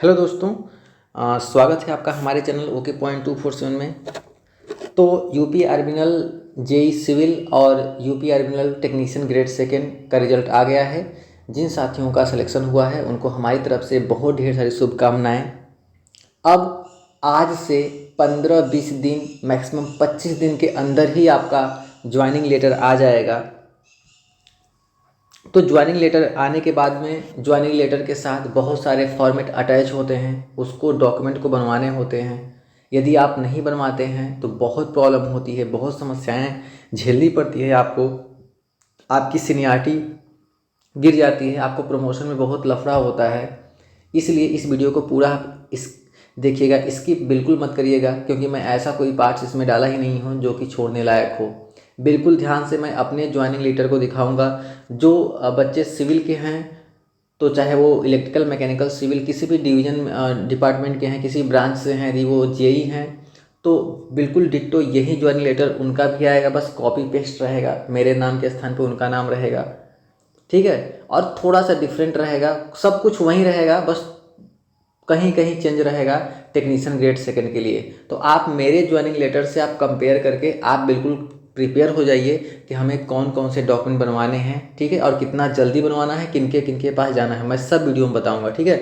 Hello दोस्तों, स्वागत है आपका हमारे चैनल ओके पॉइंट 247 में। तो यूपी आर्बिनल जेई सिविल और यूपी आर्बिनल टेक्नीशियन ग्रेड सेकेंड का रिजल्ट आ गया है। जिन साथियों का सिलेक्शन हुआ है उनको हमारी तरफ से बहुत ढेर सारी शुभकामनाएं। अब आज से 15-20 दिन मैक्सिमम 25 दिन के अंदर ही आपका ज्वाइनिंग लेटर आ जाएगा। तो ज्वाइनिंग लेटर आने के बाद में ज्वाइनिंग लेटर के साथ बहुत सारे फॉर्मेट अटैच होते हैं, उसको डॉक्यूमेंट को बनवाने होते हैं। यदि आप नहीं बनवाते हैं तो बहुत प्रॉब्लम होती है, बहुत समस्याएं झेलनी पड़ती है आपको। आपकी सीनियरिटी गिर जाती है, आपको प्रमोशन में बहुत लफड़ा होता है। इसलिए इस वीडियो को पूरा इस देखिएगा, स्किप बिल्कुल मत करिएगा, क्योंकि मैं ऐसा कोई पार्ट्स इसमें डाला ही नहीं हूँ जो कि छोड़ने लायक हो। बिल्कुल ध्यान से मैं अपने ज्वाइनिंग लेटर को दिखाऊंगा। जो बच्चे सिविल के हैं, तो चाहे वो इलेक्ट्रिकल, मैकेनिकल, सिविल किसी भी डिवीजन डिपार्टमेंट के हैं, किसी ब्रांच से हैं, यदि वो जेई हैं, तो बिल्कुल डिट्टो यही ज्वाइनिंग लेटर उनका भी आएगा। बस कॉपी पेस्ट रहेगा, मेरे नाम के स्थान पे उनका नाम रहेगा, ठीक है। और थोड़ा सा डिफरेंट रहेगा, सब कुछ वहीं रहेगा, बस कहीं कहीं चेंज रहेगा टेक्नीशियन ग्रेड सेकंड के लिए। तो आप मेरे ज्वाइनिंग लेटर से आप कंपेयर करके आप बिल्कुल प्रिपेयर हो जाइए कि हमें कौन कौन से डॉक्यूमेंट बनवाने हैं, ठीक है, और कितना जल्दी बनवाना है, किनके किनके पास जाना है, मैं सब वीडियो में बताऊंगा, ठीक है।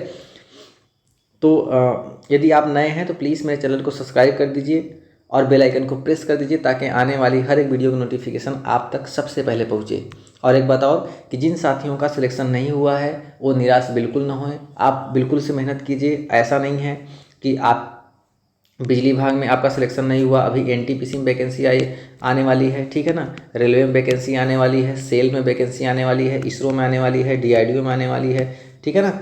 तो यदि आप नए हैं तो प्लीज़ मेरे चैनल को सब्सक्राइब कर दीजिए और बेल आइकन को प्रेस कर दीजिए, ताकि आने वाली हर एक वीडियो की नोटिफिकेशन आप तक सबसे पहले पहुंचे। और एक बात और कि जिन साथियों का सिलेक्शन नहीं हुआ है वो निराश बिल्कुल ना होएं। आप बिल्कुल से मेहनत कीजिए। ऐसा नहीं है कि आप बिजली विभाग में आपका सिलेक्शन नहीं हुआ, अभी एनटीपीसी में वैकेंसी आने वाली है, ठीक है ना। रेलवे में वैकेंसी आने वाली है, सेल में वैकेंसी आने वाली है, इसरो में आने वाली है, डीआरडीओ में आने वाली है, ठीक है ना।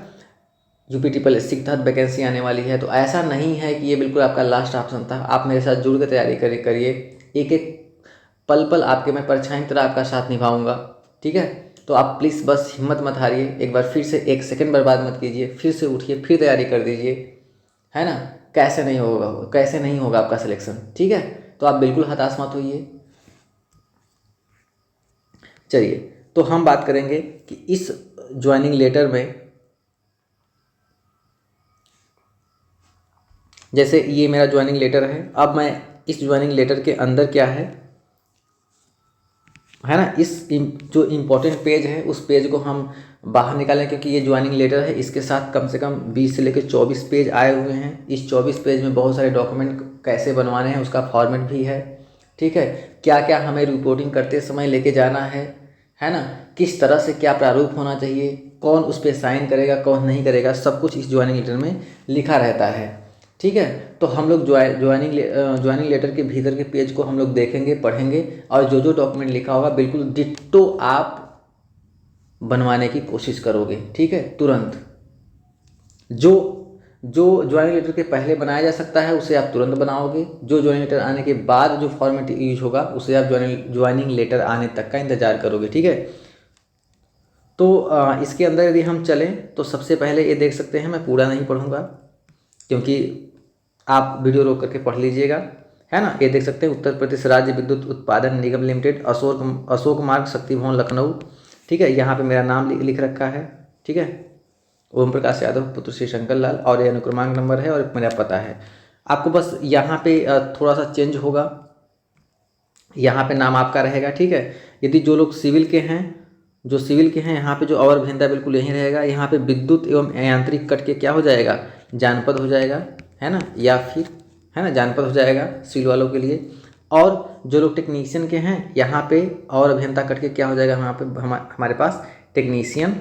यूपी ट्रिपल एस के तहत वैकेंसी आने वाली है। तो ऐसा नहीं है कि ये बिल्कुल आपका लास्ट ऑप्शन था। आप मेरे साथ जुड़ कर तैयारी करिए। एक एक पल पल आपके मैं परछाई की तरह आपका साथ निभाऊंगा, ठीक है। तो आप प्लीज़ बस हिम्मत मत हारिए, एक बार फिर से एक सेकंड बर्बाद मत कीजिए, फिर से उठिए, फिर तैयारी कर दीजिए, है ना। कैसे नहीं होगा आपका सिलेक्शन, ठीक है। तो आप बिल्कुल हताश मत होइए। चलिए, तो हम बात करेंगे कि इस ज्वाइनिंग लेटर में, जैसे ये मेरा ज्वाइनिंग लेटर है। अब मैं इस ज्वाइनिंग लेटर के अंदर क्या है ना, जो इम्पोर्टेंट पेज है उस पेज को हम बाहर निकालें, क्योंकि ये ज्वाइनिंग लेटर है, इसके साथ कम से कम 20 से लेकर 24 पेज आए हुए हैं। इस 24 पेज में बहुत सारे डॉक्यूमेंट कैसे बनवाने हैं उसका फॉर्मेट भी है, ठीक है। क्या क्या हमें रिपोर्टिंग करते समय लेके जाना है ना, किस तरह से क्या प्रारूप होना चाहिए, कौन उस पर साइन करेगा, कौन नहीं करेगा, सब कुछ इस ज्वाइनिंग लेटर में लिखा रहता है, ठीक है। तो हम लोग ज्वाइनिंग लेटर के भीतर के पेज को हम लोग देखेंगे, पढ़ेंगे, और जो जो डॉक्यूमेंट लिखा होगा बिल्कुल डिट्टो आप बनवाने की कोशिश करोगे, ठीक है, तुरंत। जो जो ज्वाइनिंग लेटर के पहले बनाया जा सकता है उसे आप तुरंत बनाओगे। जो ज्वाइनिंग लेटर आने के बाद जो फॉर्मेट यूज होगा उसे आप ज्वाइनिंग लेटर आने तक का इंतजार करोगे, ठीक है। तो इसके अंदर यदि हम चलें तो सबसे पहले ये देख सकते हैं, मैं पूरा नहीं पढ़ूंगा क्योंकि आप वीडियो रोक करके पढ़ लीजिएगा, है ना। ये देख सकते हैं, उत्तर प्रदेश राज्य विद्युत उत्पादन निगम लिमिटेड, अशोक मार्ग, शक्ति भवन, लखनऊ, ठीक है। यहाँ पे मेरा नाम लिख रखा है, ठीक है, ओम प्रकाश यादव पुत्र श्री शंकर लाल, और ये अनुक्रमांक नंबर है और मेरा पता है। आपको बस यहाँ पे थोड़ा सा चेंज होगा, यहाँ पे नाम आपका रहेगा, ठीक है। यदि जो लोग सिविल के हैं, यहाँ पे जो अवर अभियंता बिल्कुल यहीं रहेगा। यहाँ पे विद्युत एवं यांत्रिक कट के क्या हो जाएगा, जानपद हो जाएगा, है ना, या फिर, है ना, जानपद हो जाएगा सिविल वालों के लिए। और जो लोग टेक्नीशियन के हैं यहाँ पे और अभियंता कट के क्या हो जाएगा, यहाँ पे हमारे पास टेक्नीशियन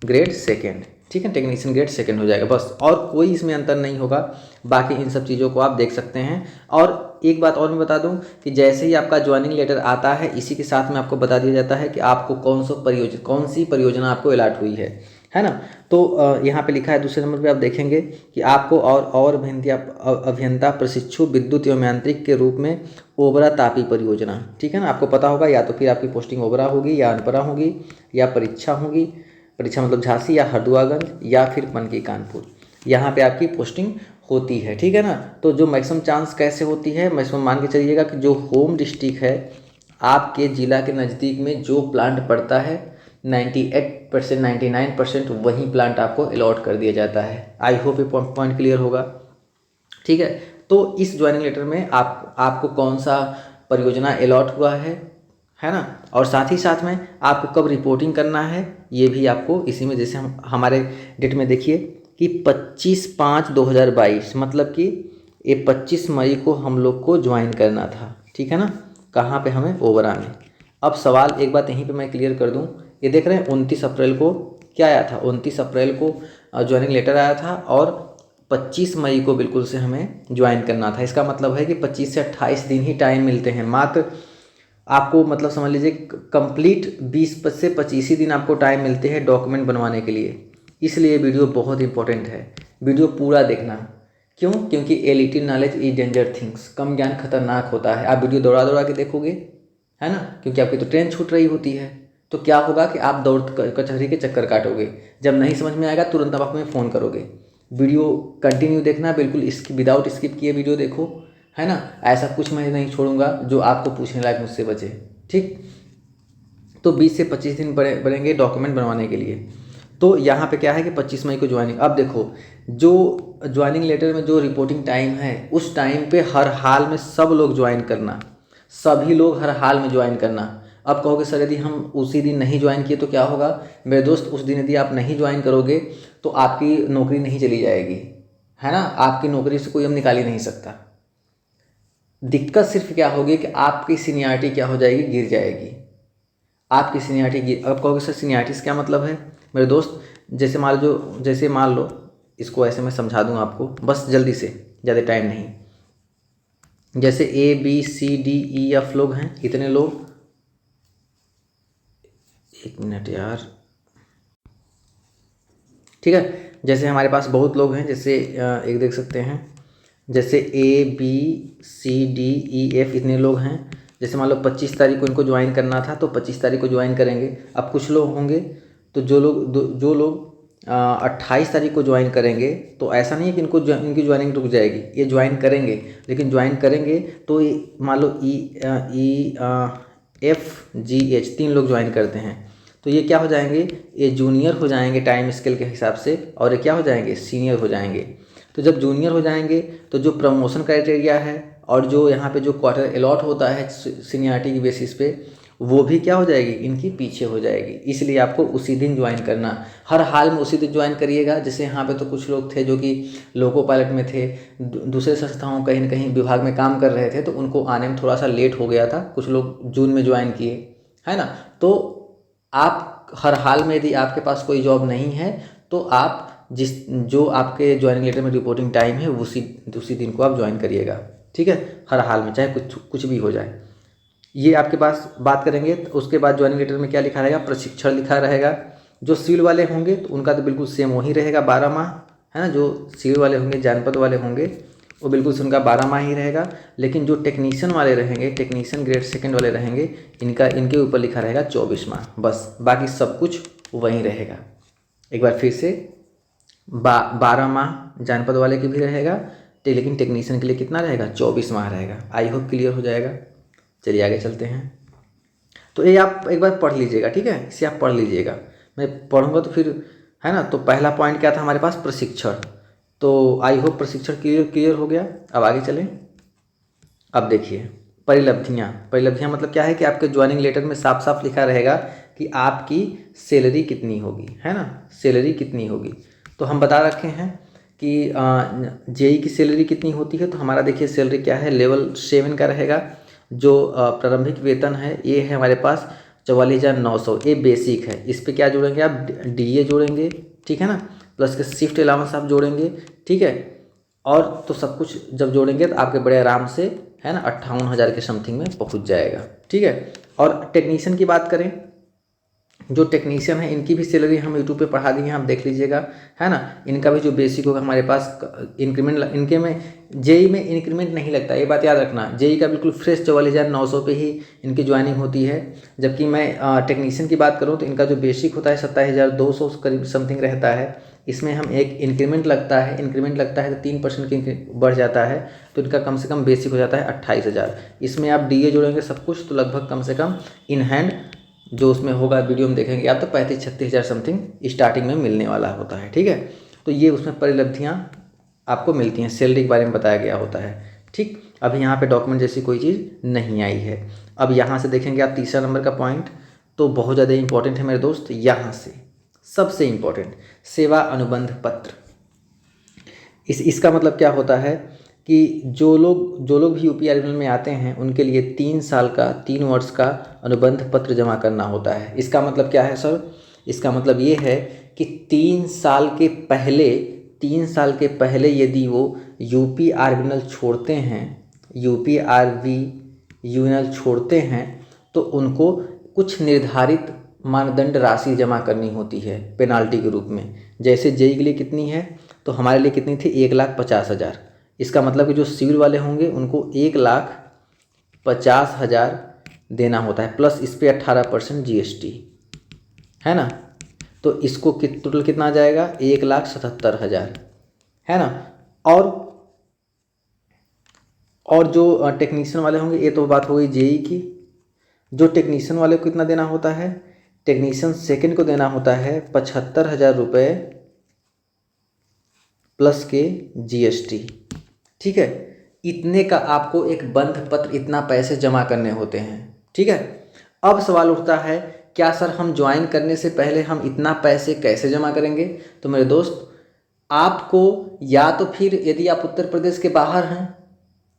ग्रेड सेकेंड, ठीक है, टेक्नीशियन ग्रेड सेकेंड हो जाएगा बस, और कोई इसमें अंतर नहीं होगा। बाकी इन सब चीज़ों को आप देख सकते हैं। और एक बात और मैं बता दूं कि जैसे ही आपका ज्वाइनिंग लेटर आता है, इसी के साथ में आपको बता दिया जाता है कि आपको कौन सी परियोजना आपको अलॉट हुई है ना। तो यहाँ पे लिखा है दूसरे नंबर पे, आप देखेंगे कि आपको और अभियंता प्रशिक्षु विद्युत एवं यांत्रिक के रूप में ओबरा तापी परियोजना, ठीक है ना। आपको पता होगा, या तो फिर आपकी पोस्टिंग ओबरा होगी, या अनपरा होगी, या परीक्षा होगी, परीक्षा मतलब झांसी या हरदुआगंज, या फिर पनकी कानपुर, यहाँ पे आपकी पोस्टिंग होती है, ठीक है ना। तो जो मैक्सिमम चांस कैसे होती है, मैक्सिमम मान के चलिएगा कि जो होम डिस्ट्रिक्ट है आपके ज़िला के नज़दीक में जो प्लांट पड़ता है, 98% 99% वही प्लांट आपको अलॉट कर दिया जाता है। आई होप ये पॉइंट क्लियर होगा। ठीक है, तो इस ज्वाइनिंग लेटर में आपको कौन सा परियोजना अलॉट हुआ है ना, और साथ ही साथ में आपको कब रिपोर्टिंग करना है ये भी आपको इसी में, जैसे हम हमारे डेट में देखिए कि 25/5/2022, मतलब कि ये 25 मई को हम लोग को ज्वाइन करना था। ठीक है ना, कहाँ पे, हमें ओबरा में। अब सवाल एक बात यहीं पे मैं क्लियर कर दूं, ये देख रहे हैं 29 अप्रैल को क्या आया था, 29 अप्रैल को ज्वाइनिंग लेटर आया था और 25 मई को बिल्कुल से हमें ज्वाइन करना था। इसका मतलब है कि 25 से 28 दिन ही टाइम मिलते हैं मात्र आपको, मतलब समझ लीजिए कंप्लीट 20 से 25 ही दिन आपको टाइम मिलते हैं डॉक्यूमेंट बनवाने के लिए। इसलिए वीडियो बहुत इंपॉर्टेंट है, वीडियो पूरा देखना। क्यों? क्योंकि a little knowledge is danger things, कम ज्ञान खतरनाक होता है। आप वीडियो दौड़ा दौड़ा के देखोगे, है ना, क्योंकि आपकी तो ट्रेन छूट रही होती है, तो क्या होगा कि आप दौड़ कचहरी के चक्कर काटोगे। जब नहीं समझ में आएगा तुरंत आप हमें फ़ोन करोगे। वीडियो कंटिन्यू देखना, बिल्कुल विदाउट स्किप किए वीडियो देखो, है ना। ऐसा कुछ मैं नहीं छोड़ूंगा जो आपको पूछने लायक मुझसे बचे। ठीक, तो 20 से 25 दिन बनेंगे डॉक्यूमेंट बनवाने के लिए। तो यहाँ पे क्या है कि 25 मई को ज्वाइनिंग। अब देखो, जो ज्वाइनिंग लेटर में जो रिपोर्टिंग टाइम है उस टाइम पे हर हाल में सब लोग ज्वाइन करना, सभी लोग हर हाल में ज्वाइन करना। अब कहोगे सर यदि हम उसी दिन नहीं ज्वाइन किए तो क्या होगा? मेरे दोस्त, उस दिन यदि आप नहीं ज्वाइन करोगे तो आपकी नौकरी नहीं चली जाएगी, है ना, आपकी नौकरी से कोई हम निकाल ही नहीं सकता। दिक्कत सिर्फ क्या होगी कि आपकी सीनियरिटी क्या हो जाएगी, गिर जाएगी। आपकी सीनियरिटी अब कहोगे सर सीनियरिटी से क्या मतलब है? मेरे दोस्त, जैसे मान लो इसको ऐसे मैं समझा दूँ आपको, बस जल्दी से, ज़्यादा टाइम नहीं। जैसे ABCDEF लोग हैं, इतने लोग, एक मिनट यार, ठीक है, जैसे हमारे पास बहुत लोग हैं, जैसे एक देख सकते हैं, जैसे ABCDEF इतने लोग हैं। जैसे मान लो 25 तारीख को इनको ज्वाइन करना था तो 25 तारीख को ज्वाइन करेंगे। अब कुछ लोग होंगे तो जो लोग 28 तारीख को ज्वाइन करेंगे, तो ऐसा नहीं है कि इनकी ज्वाइनिंग रुक जाएगी, ये ज्वाइन करेंगे। लेकिन ज्वाइन करेंगे तो मान लो EFGH 3 लोग ज्वाइन करते हैं, तो ये क्या हो जाएंगे, ये जूनियर हो जाएंगे टाइम स्केल के हिसाब से, और ये क्या हो जाएंगे, सीनियर हो जाएंगे। तो जब जूनियर हो जाएंगे तो जो प्रमोशन क्राइटेरिया है और जो यहाँ पे जो क्वार्टर अलॉट होता है सीनियरिटी की बेसिस पे, वो भी क्या हो जाएगी, इनकी पीछे हो जाएगी। इसलिए आपको उसी दिन ज्वाइन करना, हर हाल में उसी दिन ज्वाइन करिएगा। जैसे यहाँ पे तो कुछ लोग थे जो कि लोको पायलट में थे, दूसरे संस्थाओं कहीं न कहीं विभाग में काम कर रहे थे, तो उनको आने में थोड़ा सा लेट हो गया था। कुछ लोग जून में ज्वाइन किए, है ना। तो आप हर हाल में यदि आपके पास कोई जॉब नहीं है तो आप जो आपके ज्वाइनिंग लेटर में रिपोर्टिंग टाइम है उसी दिन को आप ज्वाइन करिएगा। ठीक है, हर हाल में, चाहे कुछ भी हो जाए। ये आपके पास बात करेंगे। तो उसके बाद ज्वाइनिंग लेटर में क्या लिखा रहेगा, प्रशिक्षण लिखा रहेगा। जो सिविल वाले होंगे तो उनका तो बिल्कुल सेम वही रहेगा, 12 माह, है ना। जो सिविल वाले होंगे, जानपद वाले होंगे, वो बिल्कुल से उनका 12 माह ही रहेगा। लेकिन जो टेक्नीशियन वाले रहेंगे, टेक्नीशियन ग्रेड 2 वाले रहेंगे, इनके ऊपर लिखा रहेगा 24 माह बस, बाकी सब कुछ वहीं रहेगा। एक बार फिर से 12 माह जानपद वाले की भी रहेगा, लेकिन टेक्नीशियन के लिए कितना रहेगा, 24 माह रहेगा। आई होप क्लियर हो जाएगा। चलिए आगे चलते हैं। तो ये आप एक बार पढ़ लीजिएगा, ठीक है, इसे आप पढ़ लीजिएगा, मैं पढ़ूंगा तो फिर, है ना। तो पहला पॉइंट क्या था हमारे पास, प्रशिक्षण। तो आई होप प्रशिक्षण क्लियर हो गया। अब आगे चलें। अब देखिए परिलब्धियाँ मतलब क्या है कि आपके ज्वाइनिंग लेटर में साफ साफ लिखा रहेगा कि आपकी सैलरी कितनी होगी, है ना, सैलरी कितनी होगी। तो हम बता रखे हैं कि जेई की सैलरी कितनी होती है। तो हमारा देखिए सैलरी क्या है, लेवल 7 का रहेगा। जो प्रारंभिक वेतन है ये है हमारे पास 44,900, ये बेसिक है। इस पर क्या जोड़ेंगे आप, DA जोड़ेंगे, ठीक है ना, प्लस के शिफ्ट अलाउंस आप जोड़ेंगे, ठीक है। और तो सब कुछ जब जोड़ेंगे तो आपके बड़े आराम से, है ना, 58,000 के समथिंग में पहुंच जाएगा, ठीक है। और टेक्नीशियन की बात करें, जो टेक्नीशियन है इनकी भी सैलरी हम यूट्यूब पे पढ़ा दिए हैं, आप देख लीजिएगा, है ना। इनका भी जो बेसिक होगा हमारे पास, इंक्रीमेंट इनके में जेई में इंक्रीमेंट नहीं लगता, ये बात याद रखना। जेई का बिल्कुल फ्रेश 44,900 पे ही इनकी ज्वाइनिंग होती है। जबकि मैं टेक्नीशियन की बात करूँ तो इनका जो बेसिक होता है 27,200 करीब समथिंग रहता है। इसमें हम एक इंक्रीमेंट लगता है तो 3% की बढ़ जाता है, तो इनका कम से कम बेसिक हो जाता है 28,000। इसमें आप DA जोड़ेंगे सब कुछ तो लगभग कम से कम इन हैंड जो उसमें होगा वीडियो में देखेंगे आप, तो 35-36 हज़ार समथिंग स्टार्टिंग में मिलने वाला होता है। ठीक है, तो ये उसमें परिलब्धियाँ आपको मिलती हैं, सैलरी के बारे में बताया गया होता है। ठीक, अभी यहाँ पे डॉक्यूमेंट जैसी कोई चीज़ नहीं आई है। अब यहाँ से देखेंगे आप तीसरा नंबर का पॉइंट, तो बहुत ज़्यादा इंपॉर्टेंट है मेरे दोस्त। यहाँ से सबसे इम्पोर्टेंट सेवा अनुबंध पत्र। इसका मतलब क्या होता है कि जो लोग भी यूपी आरबीएल में आते हैं उनके लिए 3 वर्ष का अनुबंध पत्र जमा करना होता है। इसका मतलब क्या है सर? इसका मतलब ये है कि 3 साल के पहले यदि वो यूपी आरबीएल छोड़ते हैं, यूपी आरबीएल छोड़ते हैं, तो उनको कुछ निर्धारित मानदंड राशि जमा करनी होती है पेनाल्टी के रूप में। जैसे जेई के लिए कितनी है, तो हमारे लिए कितनी थी? 1,50,000। इसका मतलब कि जो सिविल वाले होंगे उनको 1,50,000 देना होता है, प्लस इस पर 18% जीएसटी है ना। तो इसको टोटल कितना आ जाएगा? 1,77,000 है ना। और जो टेक्नीशियन वाले होंगे, ये तो बात हो गई जेई की। जो टेक्नीशियन वाले को कितना देना होता है? टेक्नीशियन सेकंड को देना होता है 75,000 रुपये प्लस के जीएसटी। ठीक है, इतने का आपको एक बंध पत्र, इतना पैसे जमा करने होते हैं। ठीक है, अब सवाल उठता है क्या सर हम ज्वाइन करने से पहले हम इतना पैसे कैसे जमा करेंगे? तो मेरे दोस्त, आपको या तो फिर यदि आप उत्तर प्रदेश के बाहर हैं,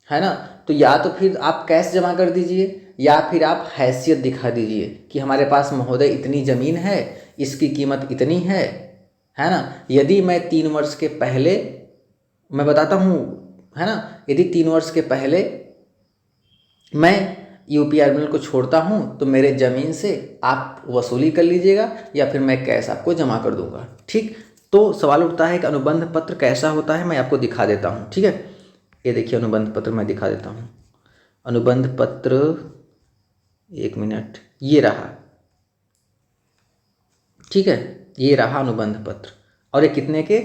है ना, तो या तो फिर आप कैश जमा कर दीजिए, या फिर आप हैसियत दिखा दीजिए कि हमारे पास महोदय इतनी ज़मीन है, इसकी कीमत इतनी है ना। यदि मैं 3 वर्ष के पहले, मैं बताता हूँ, है ना, यदि 3 वर्ष के पहले मैं यूपी आरबीएल को छोड़ता हूँ तो मेरे ज़मीन से आप वसूली कर लीजिएगा, या फिर मैं कैश आपको जमा कर दूंगा। ठीक, तो सवाल उठता है कि अनुबंध पत्र कैसा होता है, मैं आपको दिखा देता हूँ। ठीक है, ये देखिए अनुबंध पत्र मैं दिखा देता हूँ। अनुबंध पत्र, 1 मिनट, ये रहा। ठीक है, ये रहा अनुबंध पत्र, और ये कितने के?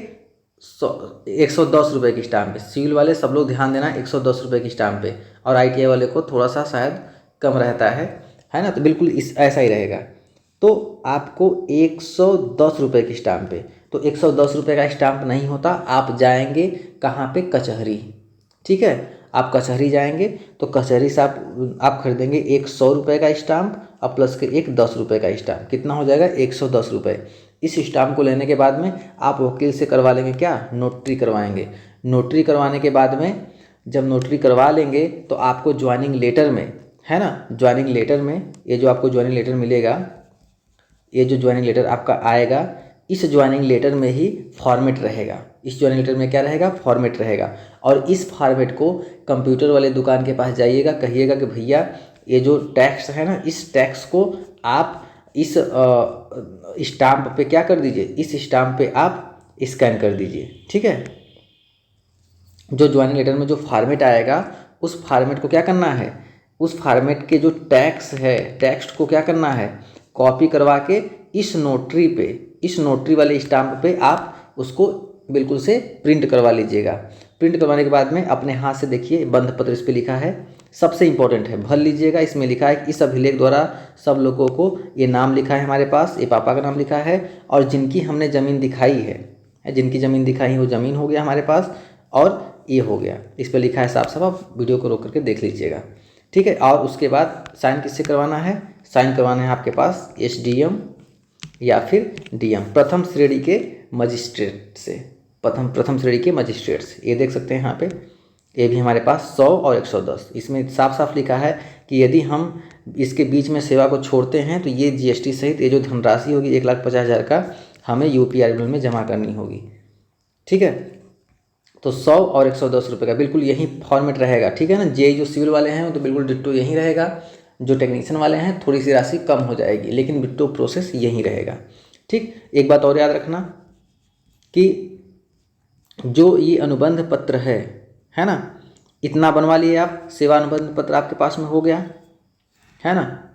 110 रुपये की स्टाम्प पे। सिविल वाले सब लोग ध्यान देना, 110 रुपये की स्टाम्प पे, और आईटीआई वाले को थोड़ा सा शायद कम रहता है ना। तो बिल्कुल ऐसा ही रहेगा। तो आपको 110 रुपये की स्टाम्प पे, तो 110 रुपये का स्टाम्प नहीं होता, आप जाएंगे कहाँ पे? कचहरी। ठीक है, आप कचहरी जाएंगे तो कचहरी से आप खरीदेंगे 100 रुपये का स्टाम्प और प्लस के एक 10 रुपये का स्टाम्प। कितना हो जाएगा? 110 रुपये। इस स्टाम्प को लेने के बाद में आप वकील से करवा लेंगे क्या? नोटरी करवाएंगे। नोटरी करवाने के बाद में जब नोटरी करवा लेंगे तो आपको ज्वाइनिंग लेटर में, है ना, ज्वाइनिंग लेटर में, ये जो आपको ज्वाइनिंग लेटर मिलेगा, ये जो ज्वाइनिंग लेटर आपका आएगा, इस ज्वाइनिंग लेटर में ही फॉर्मेट रहेगा। इस ज्वाइनिंग लेटर में क्या रहेगा? फॉर्मेट रहेगा। और इस फॉर्मेट को कंप्यूटर वाले दुकान के पास जाइएगा, कहिएगा कि भैया ये जो टैक्स है ना, इस टैक्स को आप इस स्टाम्प पे क्या कर दीजिए? इस स्टाम्प पे आप स्कैन कर दीजिए। ठीक है, जो ज्वाइनिंग लेटर में जो फॉर्मेट आएगा, उस फॉर्मेट को क्या करना है? उस फॉर्मेट के जो टैक्स है, टेक्स्ट को क्या करना है? कॉपी करवा के इस नोटरी पे, इस नोटरी वाले स्टाम्प पे आप उसको बिल्कुल से प्रिंट करवा लीजिएगा। प्रिंट करवाने के बाद में अपने हाथ से देखिए बंध पत्र इस पे लिखा है, सबसे इंपॉर्टेंट है, भर लीजिएगा। इसमें लिखा है कि इस अभिलेख द्वारा सब लोगों को, ये नाम लिखा है हमारे पास, ये पापा का नाम लिखा है, और जिनकी हमने ज़मीन दिखाई है, जिनकी ज़मीन दिखाई है वो ज़मीन हो गया हमारे पास, और ये हो गया। इस पर लिखा है साफ साफ, आप वीडियो को रोक करके देख लीजिएगा। ठीक है, और उसके बाद साइन किससे करवाना है? साइन करवाना है आपके पास एसडीएम या फिर डीएम, प्रथम श्रेणी के मजिस्ट्रेट से, प्रथम श्रेणी के मजिस्ट्रेट से। ये देख सकते हैं यहाँ पे, ये भी हमारे पास 100 और 110, इसमें साफ साफ लिखा है कि यदि हम इसके बीच में सेवा को छोड़ते हैं तो ये जीएसटी सहित ये जो धनराशि होगी 1,50,000 का हमें यूपी आरबीएल में जमा करनी होगी। ठीक है, तो 100 और 110 रुपये का बिल्कुल यही फॉर्मेट रहेगा। ठीक है ना, जे जो सिविल वाले हैं तो बिल्कुल डिट्टो यही रहेगा, जो टेक्नीशियन वाले हैं थोड़ी सी राशि कम हो जाएगी, लेकिन डिट्टो प्रोसेस यही रहेगा। ठीक, एक बात और याद रखना कि जो ये अनुबंध पत्र है ना, इतना बनवा लिए आप, सेवा अनुबंध पत्र आपके पास में हो गया, है ना,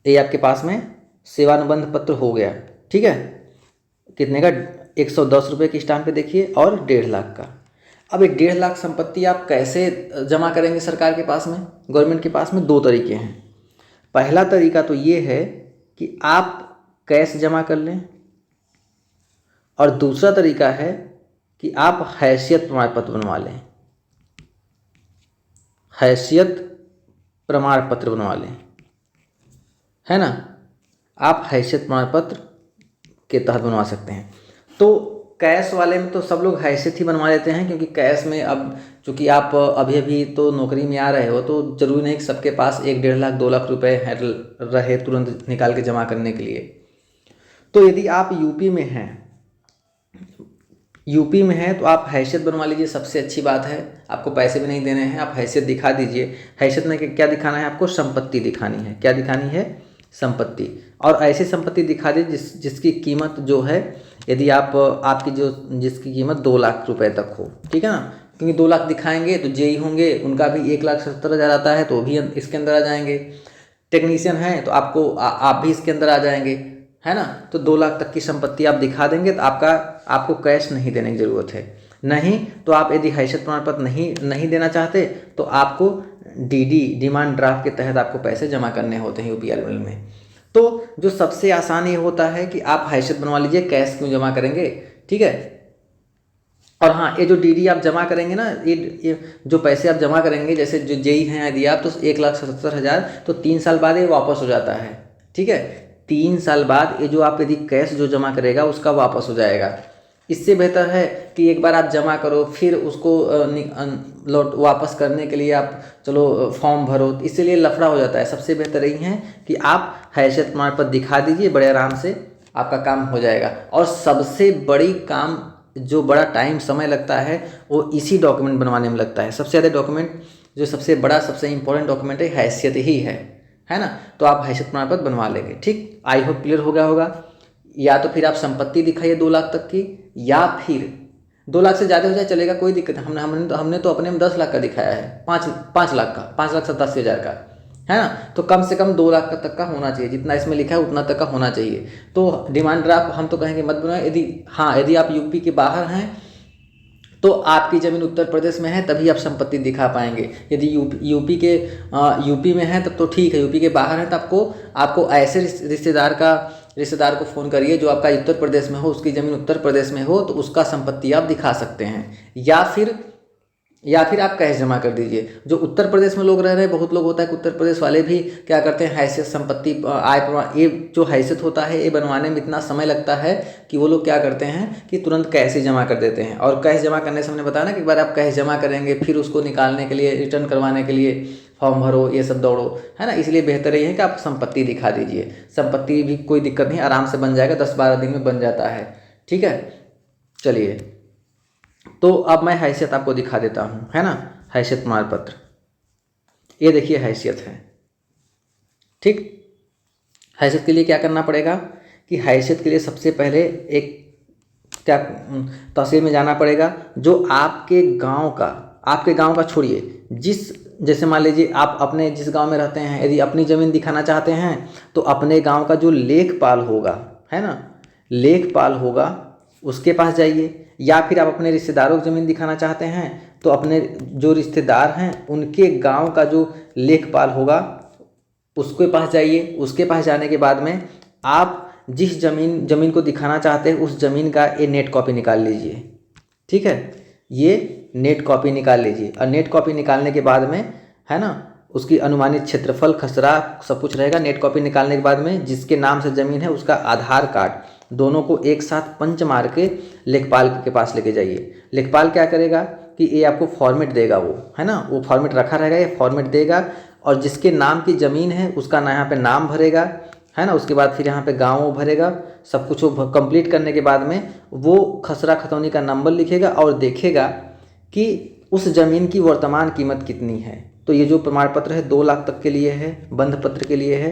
ये आपके पास में सेवा अनुबंध पत्र हो गया। ठीक है, कितने का? 110 रुपये की स्टाम्प पे देखिए, और 1.5 लाख का। अब एक 1.5 लाख संपत्ति आप कैसे जमा करेंगे सरकार के पास में, गवर्नमेंट के पास में? 2 तरीके हैं। पहला तरीका तो ये है कि आप कैश जमा कर लें, और दूसरा तरीका है कि आप हैसियत प्रमाण पत्र बनवा लें। हैसियत प्रमाण पत्र बनवा लें, है ना। आप हैसियत प्रमाण पत्र के तहत बनवा सकते हैं। तो कैश वाले में तो सब लोग हैसियत ही बनवा लेते हैं, क्योंकि कैश में अब चूँकि आप अभी अभी तो नौकरी में आ रहे हो, तो ज़रूरी नहीं कि सबके पास 1-1.5 लाख 2 लाख रुपए रहे तुरंत निकाल के जमा करने के लिए। तो यदि आप यूपी में हैं तो आप हैसियत बनवा लीजिए, सबसे अच्छी बात है। आपको पैसे भी नहीं देने हैं, आप हैसियत दिखा दीजिए। हैसियत में क्या दिखाना है आपको? संपत्ति दिखानी है। क्या दिखानी है? संपत्ति। और ऐसी संपत्ति दिखा दीजिए जिसकी कीमत जो है, यदि आपकी जिसकी कीमत 2 लाख रुपए तक हो, ठीक है ना। क्योंकि 2 लाख दिखाएंगे तो जेई होंगे, उनका भी 1,70,000 आता है, तो वो भी इसके अंदर आ जाएंगे। टेक्नीशियन हैं तो आप भी इसके अंदर आ जाएंगे, है ना। तो 2 लाख तक की संपत्ति आप दिखा देंगे तो आपको कैश नहीं देने की ज़रूरत है। नहीं तो आप यदि हैसियत प्रमाण पत्र नहीं देना चाहते तो आपको डिमांड ड्राफ्ट के तहत आपको पैसे जमा करने होते हैं यूपीआईएल में। तो जो सबसे आसान ये होता है कि आप हैसियत बनवा लीजिए, कैश क्यों जमा करेंगे, ठीक है। और हाँ, ये जो डीडी आप जमा करेंगे ना, ये जो पैसे आप जमा करेंगे, जैसे जो जेई हैं यदि आप, तो 1,77,000 तो 3 साल बाद ये वापस हो जाता है, ठीक है। 3 साल बाद ये जो आप यदि कैश जो जमा करेगा उसका वापस हो जाएगा। इससे बेहतर है कि एक बार आप जमा करो, फिर उसको वापस करने के लिए आप चलो फॉर्म भरो, तो इसलिए लफड़ा हो जाता है। सबसे बेहतर यही है कि आप हैसियत प्रमाण पत्र दिखा दीजिए, बड़े आराम से आपका काम हो जाएगा। और सबसे बड़ी काम जो बड़ा टाइम समय लगता है वो इसी डॉक्यूमेंट बनवाने में लगता है। सबसे ज़्यादा डॉक्यूमेंट जो सबसे बड़ा सबसे इंपॉर्टेंट डॉक्यूमेंट है हैसियत ही है ना। तो आप हैसियत प्रमाण पत्र बनवा लेंगे, ठीक। आई होप क्लियर हो गया होगा। या तो फिर आप संपत्ति दिखाइए 2 लाख तक की, या फिर 2 लाख से ज़्यादा हो जाए चलेगा, कोई दिक्कत नहीं। हमने तो अपने में 10 लाख का दिखाया है, 5 लाख का, 5,87,000 का, है ना। तो कम से कम 2 लाख तक का होना चाहिए, जितना इसमें लिखा है उतना तक का होना चाहिए। तो डिमांड ड्राफ्ट हम तो कहेंगे मत बनाए। यदि आप यूपी के बाहर हैं तो आपकी ज़मीन उत्तर प्रदेश में है तभी आप संपत्ति दिखा पाएंगे। यदि यूपी में है तब तो ठीक है, यूपी के बाहर है तो आपको ऐसे रिश्तेदार को फ़ोन करिए जो आपका उत्तर प्रदेश में हो, उसकी ज़मीन उत्तर प्रदेश में हो, तो उसका संपत्ति आप दिखा सकते हैं। या फिर आप कैश जमा कर दीजिए। जो उत्तर प्रदेश में लोग रह रहे हैं, बहुत लोग होता है कि उत्तर प्रदेश वाले भी क्या करते हैं, हैसियत संपत्ति आय प्रमाण, ये जो हैसियत होता है ये बनवाने में इतना समय लगता है कि वो लोग क्या करते हैं कि तुरंत कैश ही जमा कर देते हैं। और कैश जमा करने से हमने बताया ना कि एक बार आप कैश जमा करेंगे, फिर उसको निकालने के लिए, रिटर्न करवाने के लिए फॉर्म भरो, ये सब दौड़ो, है ना। इसलिए बेहतर ये है कि आप संपत्ति दिखा दीजिए। संपत्ति भी कोई दिक्कत नहीं, आराम से बन जाएगा, 10-12 दिन में बन जाता है, ठीक है। चलिए, तो अब मैं हैसियत आपको दिखा देता हूँ, है ना। हैसियत प्रमाण पत्र, ये देखिए हैसियत है, ठीक। हैसियत के लिए क्या करना पड़ेगा कि हैसियत के लिए सबसे पहले एक तहसील में जाना पड़ेगा। जो आपके गांव का छोड़िए, जैसे मान लीजिए आप अपने जिस गांव में रहते हैं, यदि अपनी ज़मीन दिखाना चाहते हैं तो अपने गांव का जो लेखपाल होगा, है ना, लेखपाल होगा, उसके पास जाइए। या फिर आप अपने रिश्तेदारों की ज़मीन दिखाना चाहते हैं तो अपने जो रिश्तेदार हैं उनके गांव का जो लेखपाल होगा उसके पास जाइए। उसके पास जाने के बाद में आप जिस ज़मीन को दिखाना चाहते हैं उस ज़मीन का ये नेट कॉपी निकाल लीजिए, ठीक है। ये नेट कॉपी निकाल लीजिए, और नेट कॉपी निकालने के बाद में, है ना, उसकी अनुमानित क्षेत्रफल, खसरा सब कुछ रहेगा। नेट कॉपी निकालने के बाद में जिसके नाम से ज़मीन है उसका आधार कार्ड, दोनों को एक साथ पंच मार के लेखपाल के पास लेके जाइए। लेखपाल क्या करेगा कि ये आपको फॉर्मेट देगा, वो, है ना, वो फॉर्मेट रखा रहेगा, ये फॉर्मेट देगा, और जिसके नाम की ज़मीन है उसका यहाँ पे नाम भरेगा, है ना। उसके बाद फिर यहाँ पे गाँव भरेगा, सब कुछ वो कंप्लीट करने के बाद में वो खसरा खतौनी का नंबर लिखेगा और देखेगा कि उस ज़मीन की वर्तमान कीमत कितनी है। तो ये जो प्रमाण पत्र है 2 लाख तक के लिए है, बंध पत्र के लिए है।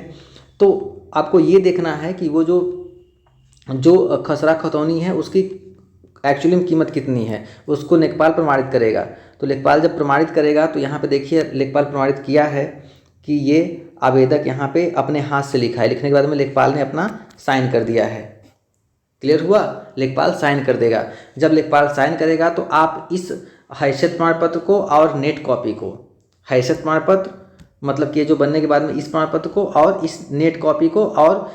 तो आपको ये देखना है कि वो जो खसरा खतौनी है उसकी एक्चुअली में कीमत कितनी है, उसको लेखपाल प्रमाणित करेगा। तो लेखपाल जब प्रमाणित करेगा तो यहाँ पे देखिए लेखपाल प्रमाणित किया है कि ये आवेदक यहाँ पे अपने हाथ से लिखा है। लिखने के बाद में लेखपाल ने अपना साइन कर दिया है। क्लियर हुआ? लेखपाल साइन कर देगा। जब लेखपाल साइन करेगा तो आप इस हैसियत प्रमाण पत्र को और नेट कॉपी को, हैसियत प्रमाण पत्र, मतलब कि ये जो बनने के बाद में इस प्रमाण पत्र को और इस नेट कॉपी को और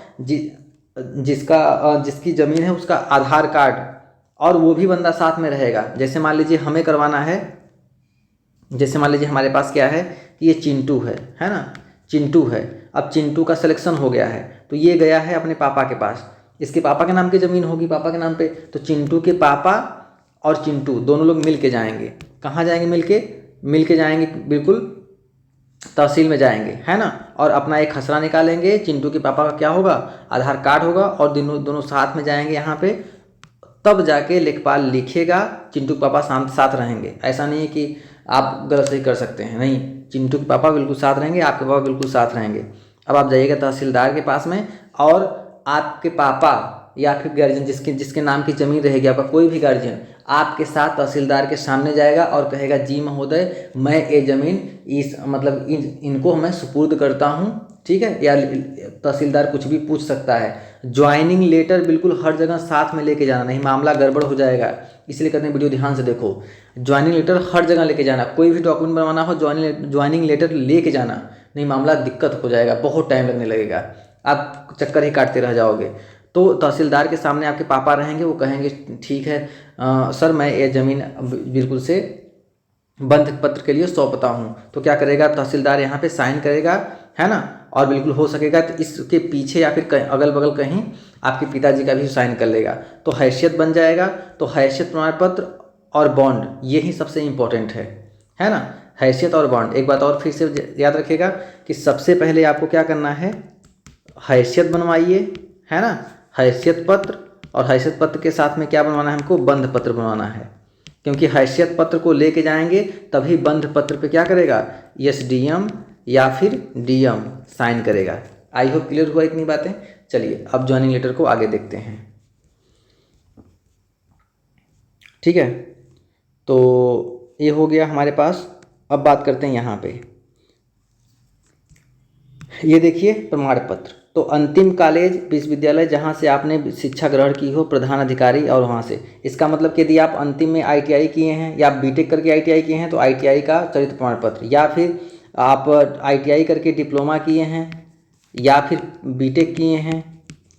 जिसकी ज़मीन है उसका आधार कार्ड, और वो भी बंदा साथ में रहेगा। जैसे मान लीजिए हमें करवाना है, जैसे मान लीजिए हमारे पास क्या है कि ये चिंटू है ना, चिंटू है। अब चिंटू का सिलेक्शन हो गया है तो ये गया है अपने पापा के पास, इसके पापा के नाम की ज़मीन होगी पापा के नाम पे, तो चिंटू के पापा और चिंटू दोनों लोग मिल के जाएंगे। कहाँ जाएंगे? मिल के जाएंगे, बिल्कुल तहसील में जाएंगे, है ना, और अपना एक खसरा निकालेंगे। चिंटू के पापा का क्या होगा? आधार कार्ड होगा, और दोनों दोनों साथ में जाएंगे यहाँ पे, तब जाके लेखपाल लिखेगा, चिंटू के पापा साथ रहेंगे। ऐसा नहीं है कि आप गलत सही कर सकते हैं, नहीं, चिंटू के पापा बिल्कुल साथ रहेंगे, आपके पापा बिल्कुल साथ रहेंगे। अब आप जाइएगा तहसीलदार के पास में, और आपके पापा या फिर गार्जियन जिसके नाम की ज़मीन रहेगी, आपका कोई भी गार्जियन आपके साथ तहसीलदार के सामने जाएगा और कहेगा जी महोदय मैं ये ज़मीन इनको मैं सुपुर्द करता हूँ, ठीक है। या तहसीलदार कुछ भी पूछ सकता है। ज्वाइनिंग लेटर बिल्कुल हर जगह साथ में लेके जाना, नहीं मामला गड़बड़ हो जाएगा, इसलिए कहते हैं वीडियो ध्यान से देखो। ज्वाइनिंग लेटर हर जगह लेके जाना, कोई भी डॉक्यूमेंट बनवाना हो ज्वाइनिंग लेटर लेके जाना, नहीं मामला दिक्कत हो जाएगा, बहुत टाइम लगने लगेगा, आप चक्कर ही काटते रह जाओगे। तो तहसीलदार के सामने आपके पापा रहेंगे, वो कहेंगे ठीक है सर मैं ये ज़मीन बिल्कुल से बंध पत्र के लिए सौंपता हूँ। तो क्या करेगा तहसीलदार यहाँ पे साइन करेगा, है ना, और बिल्कुल हो सकेगा तो इसके पीछे या फिर कहीं अगल बगल कहीं आपके पिताजी का भी साइन कर लेगा, तो हैसियत बन जाएगा। तो हैसियत प्रमाण पत्र और बॉन्ड यही सबसे इम्पोर्टेंट है ना, हैसियत और बॉन्ड। एक बात और फिर से याद रखिएगा कि सबसे पहले आपको क्या करना है, हैसियत बनवाइए, है ना, हैसियत पत्र, और हैसियत पत्र के साथ में क्या बनवाना है हमको? बंध पत्र बनवाना है, क्योंकि हैसियत पत्र को लेके जाएंगे तभी बंध पत्र पे क्या करेगा? एसडीएम या फिर डीएम साइन करेगा। आई होप क्लियर हुआ इतनी बातें। चलिए अब ज्वाइनिंग लेटर को आगे देखते हैं, ठीक है। तो ये हो गया हमारे पास। अब बात करते हैं यहाँ पे, ये देखिए प्रमाण पत्र। तो अंतिम कॉलेज विश्वविद्यालय जहाँ से आपने शिक्षा ग्रहण की हो, प्रधान अधिकारी, और वहाँ से, इसका मतलब कि यदि आप अंतिम में आईटीआई किए हैं या बीटेक करके आईटीआई किए हैं तो आईटीआई का चरित्र प्रमाण पत्र, या फिर आप आईटीआई करके डिप्लोमा किए हैं या फिर बीटेक किए हैं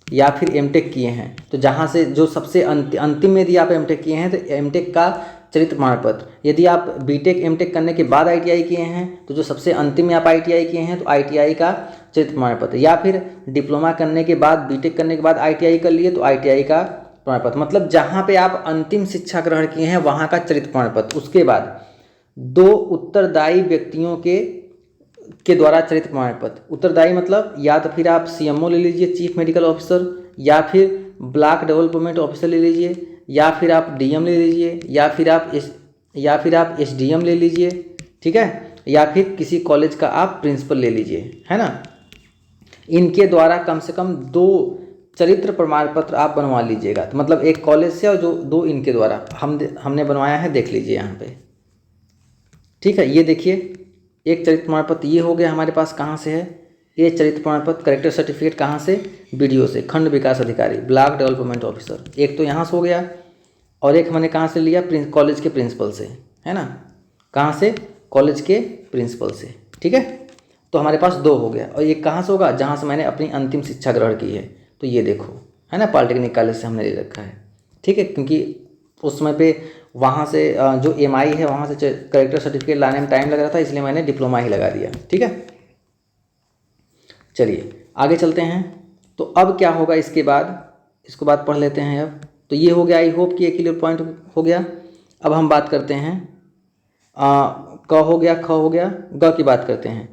या फिर एमटेक किए हैं, तो जहाँ से जो सबसे अंतिम में यदि आप एमटेक किए हैं तो एमटेक का चरित्र प्रमाण पत्र। यदि आप बीटेक एमटेक करने के बाद आईटीआई किए हैं तो जो सबसे अंतिम में आप आईटीआई किए हैं तो आईटीआई का चरित्र प्रमाण पत्र, या फिर डिप्लोमा करने के बाद बीटेक करने के बाद आईटीआई कर लिए तो आईटीआई का प्रमाण पत्र। मतलब जहाँ पे आप अंतिम शिक्षा ग्रहण किए हैं वहाँ का चरित्र प्रमाण पत्र। उसके बाद दो उत्तरदायी व्यक्तियों के द्वारा चरित्र प्रमाण पत्र। उत्तरदायी मतलब या तो फिर आप सीएमओ ले लीजिए, चीफ मेडिकल ऑफिसर, या फिर ब्लॉक डेवलपमेंट ऑफिसर ले लीजिए, या फिर आप डीएम ले लीजिए, या फिर आप एसडीएम ले लीजिए, ठीक है, या फिर किसी कॉलेज का आप प्रिंसिपल ले लीजिए, है ना। इनके द्वारा कम से कम 2 चरित्र प्रमाण पत्र आप बनवा लीजिएगा। तो मतलब एक कॉलेज से और जो 2 इनके द्वारा हमने बनवाया है, देख लीजिए यहाँ पे, ठीक है। ये देखिए एक चरित्र प्रमाण पत्र ये हो गया हमारे पास। कहाँ से है ये चरित्र प्रमाण पत्र? करेक्टर सर्टिफिकेट कहाँ से? बीडीओ से, खंड विकास अधिकारी, ब्लॉक डेवलपमेंट ऑफिसर। एक तो यहाँ से हो गया, और एक हमने कहाँ से लिया? कॉलेज के प्रिंसिपल से, है ना। कहाँ से? कॉलेज के प्रिंसिपल से, ठीक है। तो हमारे पास 2 हो गया। और ये कहाँ से होगा? जहाँ से मैंने अपनी अंतिम शिक्षा ग्रहण की है। तो ये देखो, है ना, पॉलिटेक्निक कॉलेज से हमने ले रखा है, ठीक है, क्योंकि उस समय पे वहाँ से जो एमआई है वहाँ से करेक्टर सर्टिफिकेट लाने में टाइम लग रहा था, इसलिए मैंने डिप्लोमा ही लगा दिया, ठीक है। चलिए आगे चलते हैं। तो अब क्या होगा इसके बाद, इसको बात पढ़ लेते हैं अब। तो ये हो गया, आई होप कि एक क्लियर पॉइंट हो गया। अब हम बात करते हैं क हो गया, ख हो गया, ग की बात करते हैं।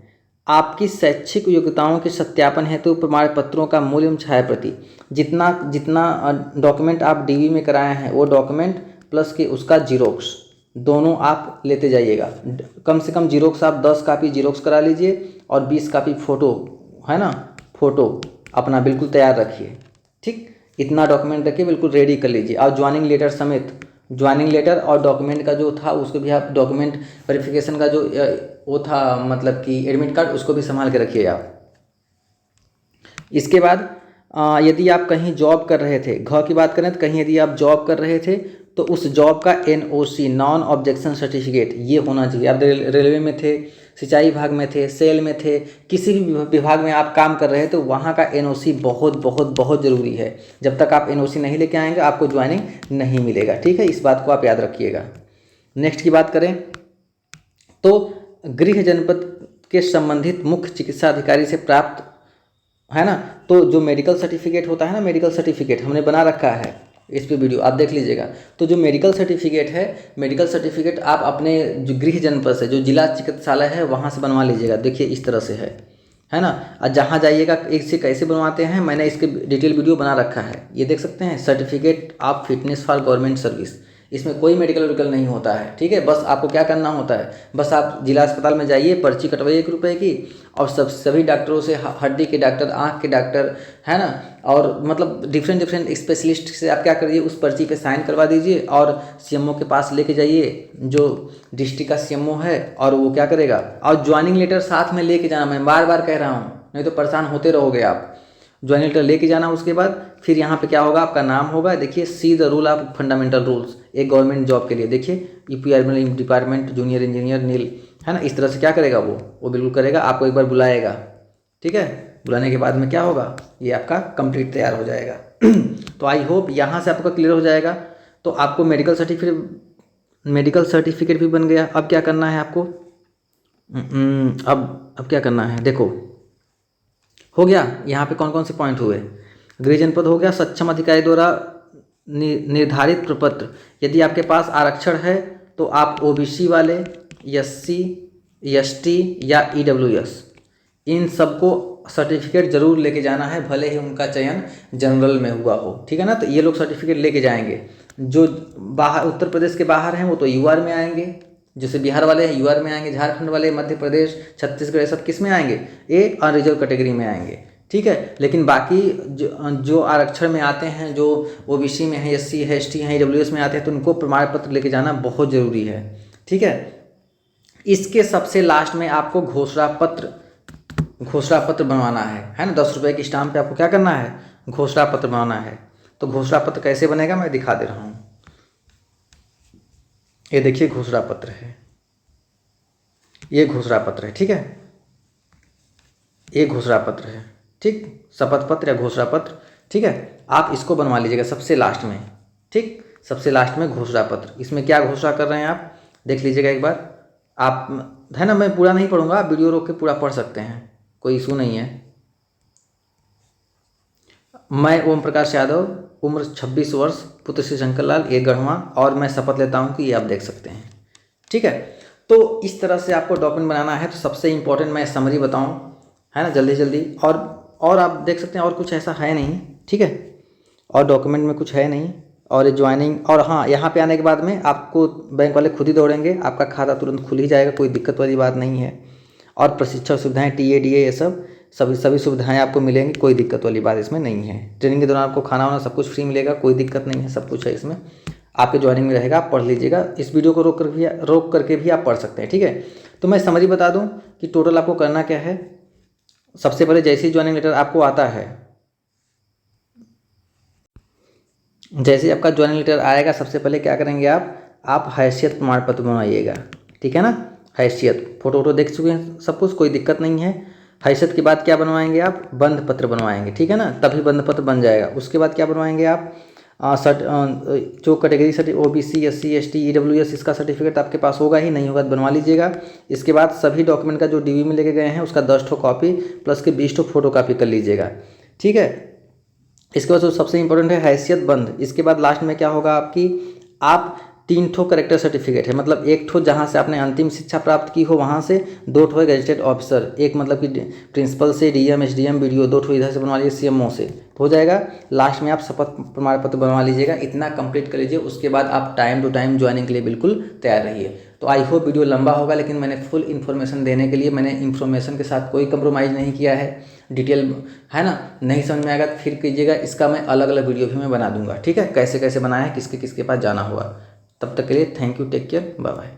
आपकी शैक्षिक योग्यताओं के सत्यापन हेतु प्रमाण पत्रों का मूल्य एवं छाया प्रति, जितना डॉक्यूमेंट आप डीवी में कराए हैं वो डॉक्यूमेंट प्लस के उसका जीरोक्स दोनों आप लेते जाइएगा। कम से कम जीरोक्स आप 10 कापी जीरोक्स करा लीजिए और 20 कापी फ़ोटो, है ना, फ़ोटो अपना बिल्कुल तैयार रखिए, ठीक। इतना डॉक्यूमेंट रखिए, बिल्कुल रेडी कर लीजिए। और ज्वाइनिंग लेटर समेत, ज्वाइनिंग लेटर और डॉक्यूमेंट का जो था उसको भी आप, डॉक्यूमेंट वेरिफिकेशन का जो वो था, मतलब कि एडमिट कार्ड, उसको भी संभाल के रखिए आप। इसके बाद यदि आप कहीं जॉब कर रहे थे, घ की बात करें तो कहीं यदि आप जॉब कर रहे थे तो उस जॉब का एनओसी, नॉन ऑब्जेक्शन सर्टिफिकेट, ये होना चाहिए। आप रेलवे में थे सिंचाई विभाग में थे, सेल में थे, किसी भी विभाग में आप काम कर रहे हैं तो वहाँ का एनओसी बहुत बहुत बहुत ज़रूरी है। जब तक आप एनओसी नहीं लेके आएंगे आपको ज्वाइनिंग नहीं मिलेगा। ठीक है, इस बात को आप याद रखिएगा। नेक्स्ट की बात करें तो गृह जनपद के संबंधित मुख्य चिकित्सा अधिकारी से प्राप्त है ना, तो जो मेडिकल सर्टिफिकेट होता है ना, मेडिकल सर्टिफिकेट हमने बना रखा है, इस पे वीडियो आप देख लीजिएगा। तो जो मेडिकल सर्टिफिकेट है, मेडिकल सर्टिफिकेट आप अपने जो गृह जनपद से, जो जिला चिकित्सालय है वहाँ से बनवा लीजिएगा। देखिए इस तरह से है ना। और जहाँ जाइएगा एक से कैसे बनवाते हैं, मैंने इसके डिटेल वीडियो बना रखा है, ये देख सकते हैं, certificate of fitness for government service. इसमें कोई मेडिकल नहीं होता है। ठीक है, बस आपको क्या करना होता है, बस आप जिला अस्पताल में जाइए, पर्ची कटवाइए 1 रुपये की, और सभी डॉक्टरों से, हड्डी के डॉक्टर, आँख के डॉक्टर, है ना, और मतलब डिफरेंट स्पेशलिस्ट से आप क्या करिए, उस पर्ची पे साइन करवा दीजिए और सीएमओ के पास लेके जाइए, जो डिस्ट्रिक्ट का सीएमओ है, और वो क्या करेगा, और ज्वाइनिंग लेटर साथ में लेके जाना। मैं बार बार कह रहा हूँ, नहीं तो परेशान होते रहोगे आप। ज्वाइनिंग लेटर लेके जाना, उसके बाद फिर यहाँ पे क्या होगा, आपका नाम होगा, देखिए see the rule of fundamental rules, एक गवर्नमेंट जॉब के लिए, देखिए ईपीआर डिपार्टमेंट जूनियर इंजीनियर नील, है ना, इस तरह से क्या करेगा वो बिल्कुल करेगा, आपको एक बार बुलाएगा। ठीक है, बुलाने के बाद में क्या होगा, ये आपका कंप्लीट तैयार हो जाएगा। तो आई होप यहाँ से आपका क्लियर हो जाएगा। तो आपको मेडिकल सर्टिफिकेट भी बन गया। अब क्या करना है आपको, अब क्या करना है, देखो हो गया। यहाँ पे कौन कौन से पॉइंट हुए, गृह जनपद हो गया, सक्षम अधिकारी द्वारा निर्धारित प्रपत्र, यदि आपके पास आरक्षण है तो आप ओबीसी वाले, एससी, एसटी या ईडब्ल्यूएस, इन सबको सर्टिफिकेट जरूर लेके जाना है, भले ही उनका चयन जनरल में हुआ हो। ठीक है ना, तो ये लोग सर्टिफिकेट लेके जाएंगे। जो बाहर उत्तर प्रदेश के बाहर हैं वो तो यूआर में आएंगे, जैसे बिहार वाले हैं यूआर में आएंगे, झारखंड वाले, मध्य प्रदेश, छत्तीसगढ़, सब किस में आएंगे, ए अनरिजर्व कैटेगरी में आएंगे। ठीक है, लेकिन बाकी जो आरक्षण में आते हैं, जो ओबीसी में है, एससी है, एसटी है, ईडब्ल्यूएस में आते हैं, तो उनको प्रमाण पत्र लेके जाना बहुत ज़रूरी है। ठीक है, इसके सबसे लास्ट में आपको घोषणा पत्र बनवाना है ना, 10 रुपये की स्टाम्प पे आपको क्या करना है, घोषणा पत्र बनवाना है। तो घोषणा पत्र कैसे बनेगा मैं दिखा दे रहा हूँ। ये देखिए घोषणा पत्र है, ये घोषणा पत्र है। ठीक है, ये घोषणा पत्र है, ठीक, शपथ पत्र या घोषणा पत्र। ठीक है, आप इसको बनवा लीजिएगा सबसे लास्ट में। ठीक, सबसे लास्ट में घोषणा पत्र, इसमें क्या घोषणा कर रहे हैं आप देख लीजिएगा एक बार। आप, है ना, मैं पूरा नहीं पढ़ूंगा, आप वीडियो रोक के पूरा पढ़ सकते हैं, कोई इशू नहीं है। मैं ओम प्रकाश यादव, उम्र 26 वर्ष, पुत्र श्री शंकर लाल, ये गढ़वा, और मैं शपथ लेता हूँ कि ये आप देख सकते हैं। ठीक है, तो इस तरह से आपको डॉक्यूमेंट बनाना है। तो सबसे इम्पोर्टेंट मैं समरी बताऊँ, है ना, जल्दी जल्दी, और आप देख सकते हैं और कुछ ऐसा है नहीं। ठीक है, और डॉक्यूमेंट में कुछ है नहीं, और ज्वाइनिंग, और हाँ, यहाँ पे आने के बाद में आपको बैंक वाले खुद ही दौड़ेंगे, आपका खाता तुरंत खुल ही जाएगा, कोई दिक्कत वाली बात नहीं है। और प्रशिक्षण सुविधाएं, टीए, ये सब सभी सुविधाएं आपको मिलेंगी, कोई दिक्कत वाली बात इसमें नहीं है। ट्रेनिंग के दौरान आपको खाना वाना सब कुछ फ्री मिलेगा, कोई दिक्कत नहीं है, सब कुछ है इसमें, आपके ज्वाइनिंग में रहेगा, आप पढ़ लीजिएगा। इस वीडियो को रोक करके भी आप पढ़ सकते हैं। ठीक है, तो मैं समरी बता दूं कि टोटल आपको करना क्या है। सबसे पहले जैसे ही ज्वाइनिंग लेटर आपको आता है, जैसे आपका ज्वाइनिंग लेटर आएगा, सबसे पहले क्या करेंगे आप हैसियत प्रमाण पत्र बनवाइएगा। ठीक है ना, हैसियत, फोटो देख चुके हैं सब कुछ, कोई दिक्कत नहीं है। हैसियत के बाद क्या बनवाएंगे आप, बंध पत्र बनवाएंगे। ठीक है ना, तभी बंध पत्र बन जाएगा। उसके बाद क्या बनवाएंगे आप, जो category certificate, OBC, SC, ST, EWS, इसका सर्टिफिकेट आपके पास होगा ही, नहीं होगा तो बनवा लीजिएगा। इसके बाद सभी डॉक्यूमेंट का जो डीवी में लेके गए हैं उसका 10 ठो कॉपी प्लस के 20 ठो फोटो कॉपी कर लीजिएगा। ठीक है, इसके बाद जो सबसे इंपॉर्टेंट है हैसियत बंद। इसके बाद लास्ट में क्या होगा आपकी, आप 3 ठो करेक्टर सर्टिफिकेट है, मतलब 1 ठो जहाँ से आपने अंतिम शिक्षा प्राप्त की हो वहाँ से, 2 ठो है गैजेटेड ऑफिसर, एक मतलब कि प्रिंसिपल से, डीएम, एसडीएम, बीडीओ, 2 ठो इधर से बनवा लीजिए, सीएमओ से हो जाएगा। लास्ट में आप शपथ प्रमाण पत्र बनवा लीजिएगा। इतना कंप्लीट कर लीजिए, उसके बाद आप टाइम टू टाइम ज्वाइनिंग के लिए बिल्कुल तैयार रहिए। तो आई होप वीडियो लंबा होगा, लेकिन मैंने फुल इन्फॉर्मेशन देने के लिए, मैंने इन्फॉर्मेशन के साथ कोई कंप्रोमाइज़ नहीं किया है। डिटेल, है ना, नहीं समझ में आएगा तो फिर कीजिएगा, इसका मैं अलग अलग वीडियो भी मैं बना दूंगा। ठीक है, कैसे कैसे बनाया है, किसके किसके पास जाना होगा। तब तक के लिए thank you, take care, bye bye.